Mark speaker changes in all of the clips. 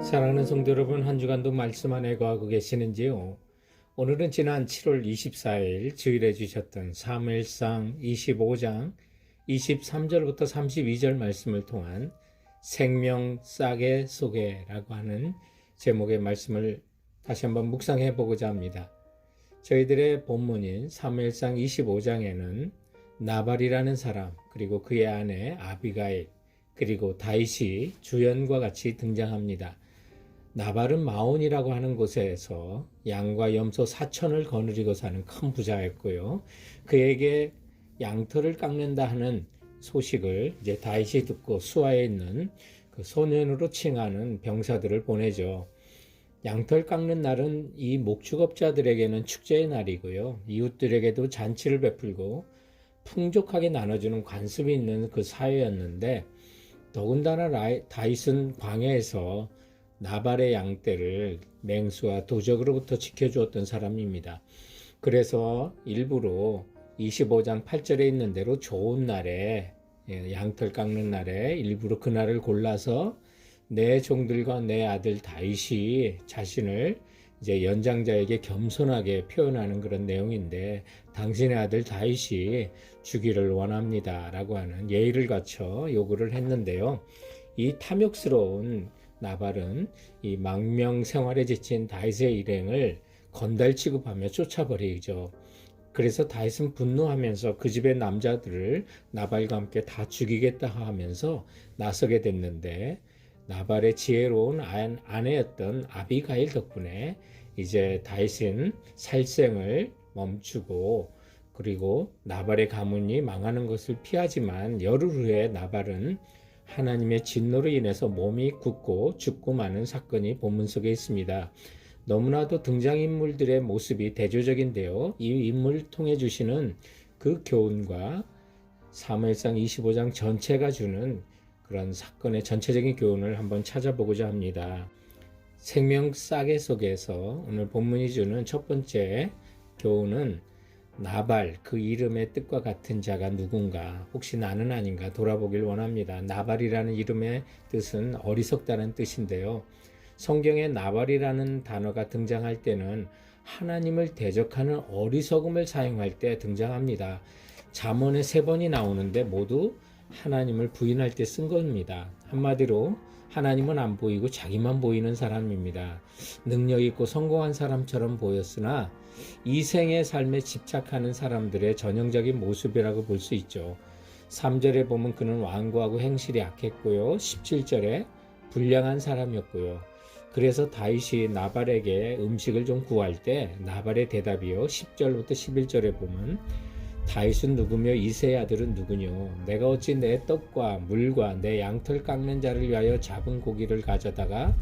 Speaker 1: 사랑하는 성도 여러분, 한 주간도 말씀 안에 거하고 계시는지요? 오늘은 지난 7월 24일 주일에 주셨던 사무엘상 25장 23절부터 32절 말씀을 통한 생명 싹의 속에라고 하는 제목의 말씀을 다시 한번 묵상해 보고자 합니다. 저희들의 본문인 사무엘상 25장에는 나발이라는 사람, 그리고 그의 아내 아비가일, 그리고 다윗이 주연과 같이 등장합니다. 나발은 마온이라고 하는 곳에서 양과 염소 4천을 거느리고 사는 큰 부자였고요. 그에게 양털을 깎는다 하는 소식을 이제 다윗이 듣고 수하에 있는 그 소년으로 칭하는 병사들을 보내죠. 양털 깎는 날은 이 목축업자들에게는 축제의 날이고요. 이웃들에게도 잔치를 베풀고 풍족하게 나눠주는 관습이 있는 그 사회였는데, 더군다나 다윗은 광야에서 나발의 양떼를 맹수와 도적으로부터 지켜주었던 사람입니다. 그래서 일부러 25장 8절에 있는 대로 좋은 날에, 양털 깎는 날에 일부러 그날을 골라서 내 종들과 내 아들 다윗이 자신을 이제 연장자에게 겸손하게 표현하는 그런 내용인데, 당신의 아들 다윗이 주기를 원합니다 라고 하는 예의를 갖춰 요구를 했는데요. 이 탐욕스러운 나발은 이 망명 생활에 지친 다윗의 일행을 건달 취급하며 쫓아버리죠. 그래서 다윗은 분노하면서 그 집의 남자들을 나발과 함께 다 죽이겠다 하면서 나서게 됐는데, 나발의 지혜로운 아내였던 아비가일 덕분에 이제 다윗은 살생을 멈추고, 그리고 나발의 가문이 망하는 것을 피하지만 열흘 후에 나발은 하나님의 진노로 인해서 몸이 굳고 죽고 마는 사건이 본문 속에 있습니다. 너무나도 등장인물들의 모습이 대조적인데요. 이 인물을 통해 주시는 그 교훈과 사무엘상 25장 전체가 주는 그런 사건의 전체적인 교훈을 한번 찾아보고자 합니다. 생명 싹의 속에서 오늘 본문이 주는 첫 번째 교훈은 나발, 그 이름의 뜻과 같은 자가 누군가, 혹시 나는 아닌가 돌아보길 원합니다. 나발이라는 이름의 뜻은 어리석다는 뜻인데요. 성경에 나발이라는 단어가 등장할 때는 하나님을 대적하는 어리석음을 사용할 때 등장합니다. 잠언에 3번이 나오는데 모두 하나님을 부인할 때 쓴 겁니다. 한마디로 하나님은 안 보이고 자기만 보이는 사람입니다. 능력 있고 성공한 사람처럼 보였으나 이생의 삶에 집착하는 사람들의 전형적인 모습이라고 볼 수 있죠. 3절에 보면 그는 완고하고 행실이 악했고요. 17절에 불량한 사람이었고요. 그래서 다윗이 나발에게 음식을 좀 구할 때 나발의 대답이요, 10절부터 11절에 보면 다윗은 누구며 이새의 아들은 누구뇨? 내가 어찌 내 떡과 물과 내 양털 깎는 자를 위하여 잡은 고기를 가져다가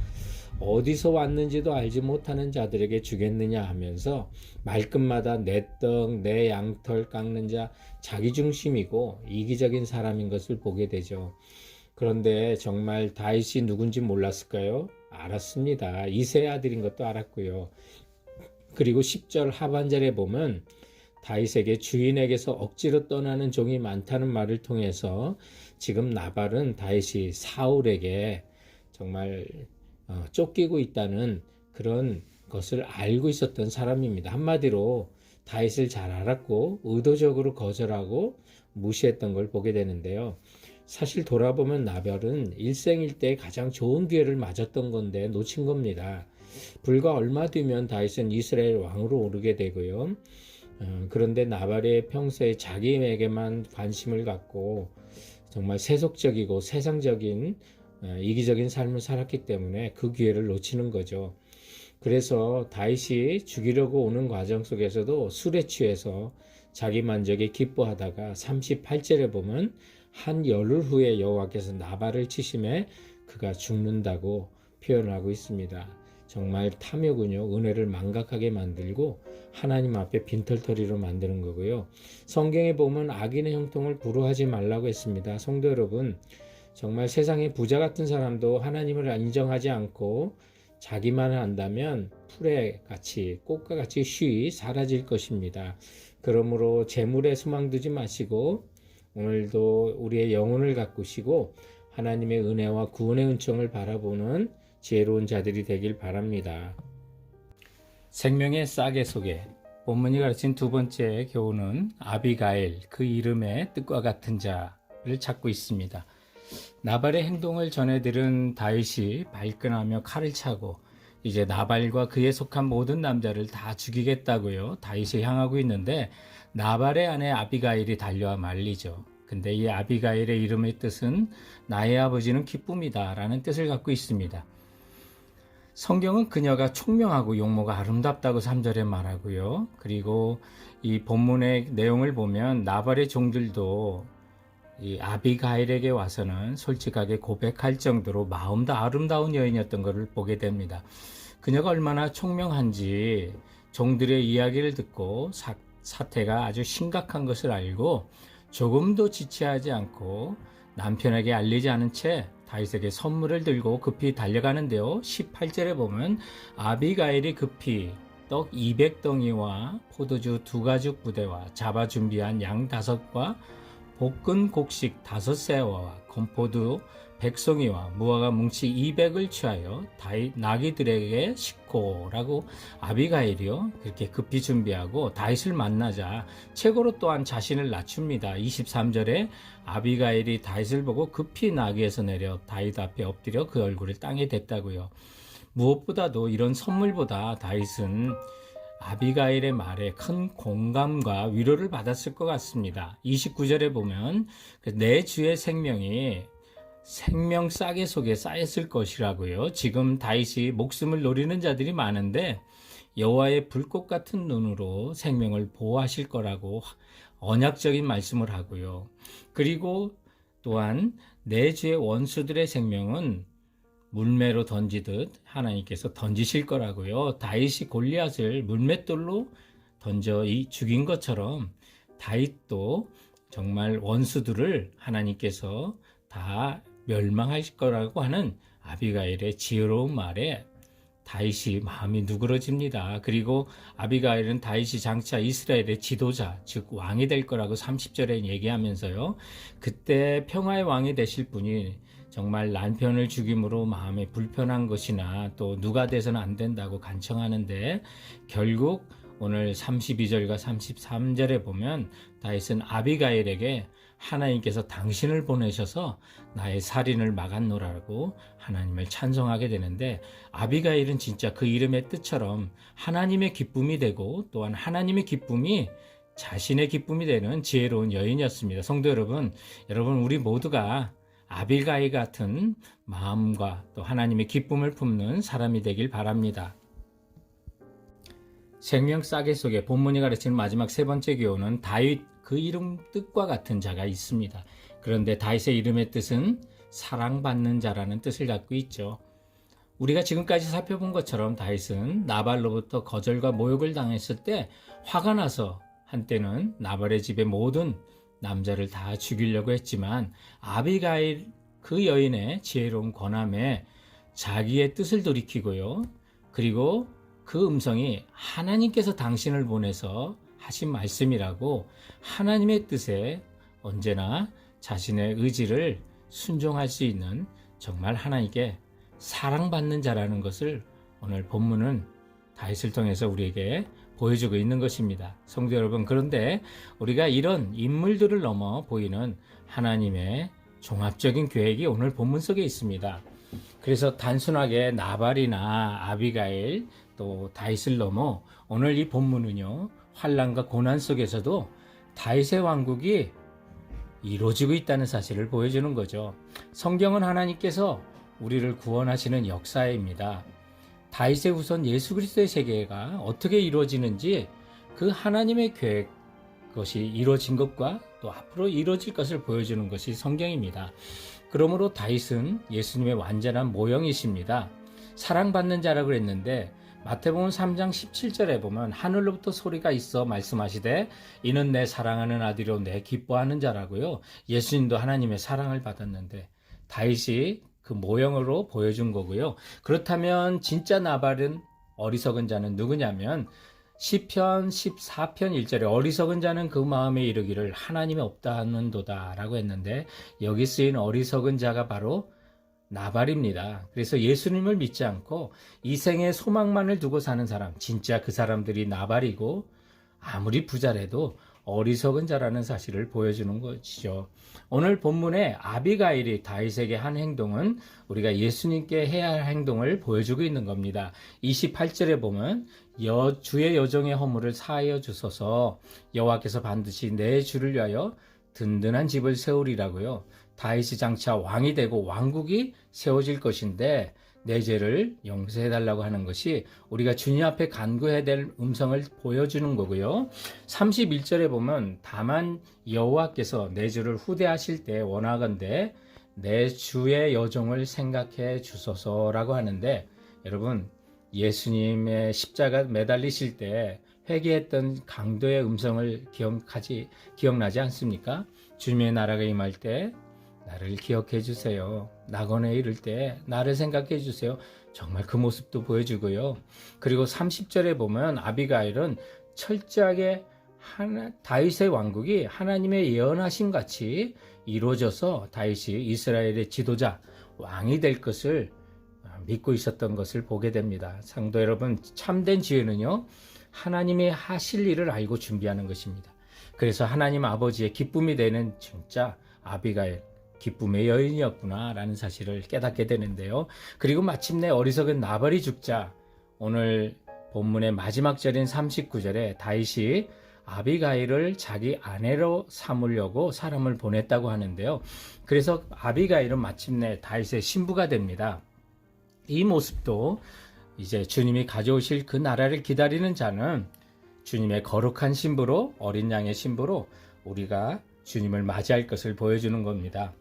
Speaker 1: 어디서 왔는지도 알지 못하는 자들에게 주겠느냐 하면서 말끝마다 내 떡, 내 양털 깎는 자, 자기중심이고 이기적인 사람인 것을 보게 되죠. 그런데 정말 다윗이 누군지 몰랐을까요? 알았습니다. 이새의 아들인 것도 알았고요. 그리고 10절 하반절에 보면 다윗에게 주인에게서 억지로 떠나는 종이 많다는 말을 통해서 지금 나발은 다윗이 사울에게 정말 쫓기고 있다는 그런 것을 알고 있었던 사람입니다. 한마디로 다윗을 잘 알았고 의도적으로 거절하고 무시했던 걸 보게 되는데요. 사실 돌아보면 나발은 일생일대에 가장 좋은 기회를 맞았던 건데 놓친 겁니다. 불과 얼마 뒤면 다윗은 이스라엘 왕으로 오르게 되고요. 그런데 나발이 평소에 자기에게만 관심을 갖고 정말 세속적이고 세상적인 이기적인 삶을 살았기 때문에 그 기회를 놓치는 거죠. 그래서 다윗이 죽이려고 오는 과정 속에서도 술에 취해서 자기 만족에 기뻐하다가 38절에 보면 한 열흘 후에 여호와께서 나발을 치심에 그가 죽는다고 표현하고 있습니다. 정말 탐욕은요, 은혜를 망각하게 만들고 하나님 앞에 빈털터리로 만드는 거고요. 성경에 보면 악인의 형통을 부러워하지 말라고 했습니다. 성도 여러분, 정말 세상에 부자 같은 사람도 하나님을 인정하지 않고 자기만 한다면 풀의 같이 꽃과 같이 쉬이 사라질 것입니다. 그러므로 재물에 소망 두지 마시고 오늘도 우리의 영혼을 가꾸시고 하나님의 은혜와 구원의 은총을 바라보는 지혜로운 자들이 되길 바랍니다. 생명의 싹의 속에 본문이 가르친 두 번째 교훈은 아비가일, 그 이름의 뜻과 같은 자를 찾고 있습니다. 나발의 행동을 전해들은 다윗이 발끈하며 칼을 차고 이제 나발과 그에 속한 모든 남자를 다 죽이겠다고요. 다윗을 향하고 있는데 나발의 아내 아비가일이 달려와 말리죠. 근데 이 아비가일의 이름의 뜻은 나의 아버지는 기쁨이다 라는 뜻을 갖고 있습니다. 성경은 그녀가 총명하고 용모가 아름답다고 3절에 말하고요. 그리고 이 본문의 내용을 보면 나발의 종들도 이 아비가일에게 와서는 솔직하게 고백할 정도로 마음도 아름다운 여인이었던 것을 보게 됩니다. 그녀가 얼마나 총명한지 종들의 이야기를 듣고 사태가 아주 심각한 것을 알고 조금도 지체하지 않고 남편에게 알리지 않은 채 다윗에게 선물을 들고 급히 달려가는데요. 18절에 보면 아비가일이 급히 떡 200덩이와 포도주 2가죽 부대와 잡아 준비한 양 5과 볶은 곡식 5세와 건포도 100송이와 무화과 뭉치 200을 취하여 다윗 나귀들에게 싣고라고 아비가일이요 그렇게 급히 준비하고 다윗을 만나자 최고로 또한 자신을 낮춥니다. 23절에 아비가일이 다윗을 보고 급히 나귀에서 내려 다윗 앞에 엎드려 그 얼굴을 땅에 댔다고요. 무엇보다도 이런 선물보다 다윗은 아비가일의 말에 큰 공감과 위로를 받았을 것 같습니다. 29절에 보면 내 주의 생명이 생명 싸개 속에 쌓였을 것이라고요. 지금 다윗이 목숨을 노리는 자들이 많은데 여호와의 불꽃 같은 눈으로 생명을 보호하실 거라고 언약적인 말씀을 하고요. 그리고 또한 내 주의 원수들의 생명은 물매로 던지듯 하나님께서 던지실 거라고요. 다윗이 골리앗을 물맷돌로 던져 죽인 것처럼 다윗도 정말 원수들을 하나님께서 다 멸망하실 거라고 하는 아비가일의 지혜로운 말에 다윗이 마음이 누그러집니다. 그리고 아비가일은 다윗이 장차 이스라엘의 지도자, 즉 왕이 될 거라고 30절에 얘기하면서요. 그때 평화의 왕이 되실 분이 정말 남편을 죽임으로 마음에 불편한 것이나 또 누가 돼서는 안 된다고 간청하는데 결국 오늘 32절과 33절에 보면 다윗은 아비가일에게 하나님께서 당신을 보내셔서 나의 살인을 막았노라고 하나님을 찬송하게 되는데 아비가일은 진짜 그 이름의 뜻처럼 하나님의 기쁨이 되고 또한 하나님의 기쁨이 자신의 기쁨이 되는 지혜로운 여인이었습니다. 성도 여러분, 우리 모두가 아비가일 같은 마음과 또 하나님의 기쁨을 품는 사람이 되길 바랍니다. 생명 싸개 속에 본문이 가르치는 마지막 세 번째 교훈은 다윗 그 이름 뜻과 같은 자가 있습니다. 그런데 다윗의 이름의 뜻은 사랑받는 자라는 뜻을 갖고 있죠. 우리가 지금까지 살펴본 것처럼 다윗은 나발로부터 거절과 모욕을 당했을 때 화가 나서 한때는 나발의 집의 모든 남자를 다 죽이려고 했지만 아비가일 그 여인의 지혜로운 권함에 자기의 뜻을 돌이키고요. 그리고 그 음성이 하나님께서 당신을 보내서 하신 말씀이라고 하나님의 뜻에 언제나 자신의 의지를 순종할 수 있는 정말 하나님께 사랑받는 자라는 것을 오늘 본문은 다윗을 통해서 우리에게 보여주고 있는 것입니다. 성도 여러분, 그런데 우리가 이런 인물들을 넘어 보이는 하나님의 종합적인 계획이 오늘 본문 속에 있습니다. 그래서 단순하게 나발이나 아비가일 또 다윗을 넘어 오늘 이 본문은요, 환난과 고난 속에서도 다윗의 왕국이 이루어지고 있다는 사실을 보여주는 거죠. 성경은 하나님께서 우리를 구원하시는 역사입니다. 다윗의 후손 예수 그리스도의 세계가 어떻게 이루어지는지 그 하나님의 계획, 그것이 이루어진 것과 또 앞으로 이루어질 것을 보여주는 것이 성경입니다. 그러므로 다윗은 예수님의 완전한 모형이십니다. 사랑받는 자라고 했는데 마태복음 3장 17절에 보면 하늘로부터 소리가 있어 말씀하시되 이는 내 사랑하는 아들이요 내 기뻐하는 자라고요. 예수님도 하나님의 사랑을 받았는데 다윗이 그 모형으로 보여준 거고요. 그렇다면 진짜 나발은 어리석은 자는 누구냐면 시편 14편 1절에 어리석은 자는 그 마음에 이르기를 하나님이 없다 하는도다 라고 했는데 여기 쓰인 어리석은 자가 바로 나발입니다. 그래서 예수님을 믿지 않고 이 생의 소망만을 두고 사는 사람, 진짜 그 사람들이 나발이고 아무리 부자라도 어리석은 자라는 사실을 보여주는 것이죠. 오늘 본문에 아비가일이 다윗에게 한 행동은 우리가 예수님께 해야 할 행동을 보여주고 있는 겁니다. 28절에 보면 주의 여종의 허물을 사하여 주소서, 여호와께서 반드시 내 주를 위하여 든든한 집을 세우리라고요. 다윗이 장차 왕이 되고 왕국이 세워질 것인데 내 죄를 용서해달라고 하는 것이 우리가 주님 앞에 간구해야 될 음성을 보여주는 거고요. 31절에 보면 다만 여호와께서 내 주를 후대하실 때 원하건대 내 주의 여종을 생각해 주소서라고 하는데, 여러분 예수님의 십자가 매달리실 때 회개했던 강도의 음성을 기억나지 않습니까? 주님의 나라가 임할 때 나를 기억해 주세요. 낙원에 이를 때 나를 생각해 주세요. 정말 그 모습도 보여주고요. 그리고 30절에 보면 아비가일은 철저하게 다윗의 왕국이 하나님의 예언하신 같이 이루어져서 다윗이 이스라엘의 지도자, 왕이 될 것을 믿고 있었던 것을 보게 됩니다. 성도 여러분, 참된 지혜는요, 하나님이 하실 일을 알고 준비하는 것입니다. 그래서 하나님 아버지의 기쁨이 되는 진짜 아비가일, 기쁨의 여인이었구나 라는 사실을 깨닫게 되는데요. 그리고 마침내 어리석은 나발이 죽자 오늘 본문의 마지막 절인 39절에 다윗이 아비가일을 자기 아내로 삼으려고 사람을 보냈다고 하는데요. 그래서 아비가일은 마침내 다윗의 신부가 됩니다. 이 모습도 이제 주님이 가져오실 그 나라를 기다리는 자는 주님의 거룩한 신부로, 어린 양의 신부로 우리가 주님을 맞이할 것을 보여주는 겁니다.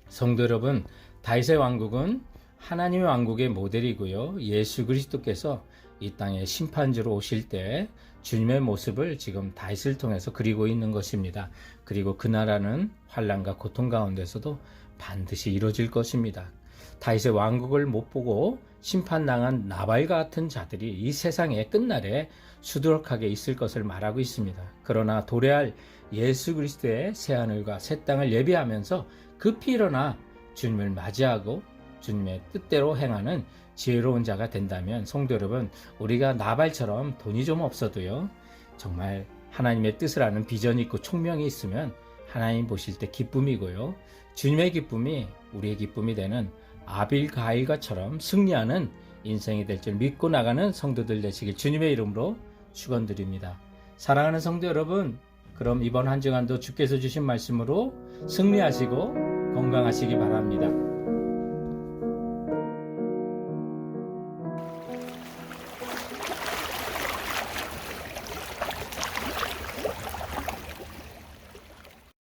Speaker 1: 성도 여러분, 다윗의 왕국은 하나님의 왕국의 모델이고요. 예수 그리스도께서 이 땅에 심판주로 오실 때 주님의 모습을 지금 다윗을 통해서 그리고 있는 것입니다. 그리고 그 나라는 환난과 고통 가운데서도 반드시 이루어질 것입니다. 다윗의 왕국을 못 보고 심판당한 나발과 같은 자들이 이 세상의 끝날에 수두룩하게 있을 것을 말하고 있습니다. 그러나 도래할 예수 그리스도의 새하늘과 새 땅을 예비하면서 급히 일어나 주님을 맞이하고 주님의 뜻대로 행하는 지혜로운 자가 된다면, 성도 여러분, 우리가 나발처럼 돈이 좀 없어도요, 정말 하나님의 뜻을 아는 비전이 있고 총명이 있으면 하나님 보실 때 기쁨이고요, 주님의 기쁨이 우리의 기쁨이 되는 아빌가일과처럼 승리하는 인생이 될 줄 믿고 나가는 성도들 되시길 주님의 이름으로 축원드립니다. 사랑하는 성도 여러분, 그럼 이번 한 주간도 주께서 주신 말씀으로 승리하시고 건강하시기 바랍니다.